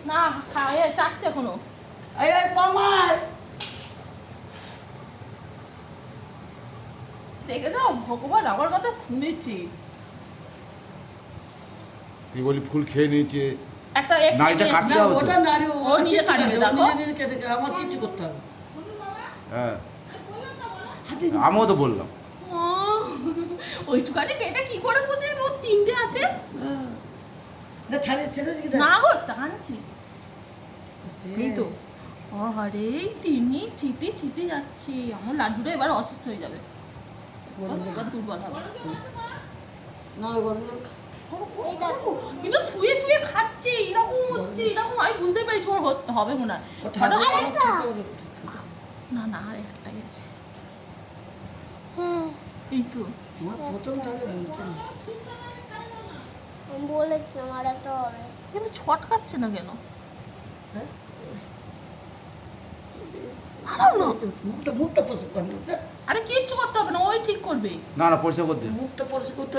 না খায় চাটছে এখনো। এই পামাই দেখে যাও ভগবান আমার কথা শুনেছি। তুই বলি ফুল খেয়ে নিয়েছে, একটা নাড়িটা কাটতে হবে তো। ওটা নারী ও নিজে কাটবে, দেখো। নিজে কেটে আমার কিছু করতে হবে। হ্যাঁ আমিও তো বললাম। ওইটুকানি পেটে কি করে বুঝে ও তিনটে আছে। না ছাড়ে ছেড়ে দিকে না গো টানছি এই তো। আরে তিনি চিটি চিটি যাচ্ছি, আমার লাড্ডুটা এবার অসুস্থ হয়ে যাবে, এবার দুর্বল হবে। না গরম কিন্তু শুয়ে শুয়ে খাচ্ছে এরকম হচ্ছে, এরকম আমি বুঝতে পেরেছি ওর হবে মনে হয়। না না আর একটাই আছে এই তো। প্রথম তাহলে আমি বলেছিলাম আর একটা হবে। কিন্তু ছটকাচ্ছে না কেন? দাঁড়াও না। মুখটা পরিষ্কার করতে হবে। আরে কিচ্ছু করতে হবে না, ওই ঠিক করবে। না না পরিষ্কার করতে। মুখটা পরিষ্কার করতে হবে।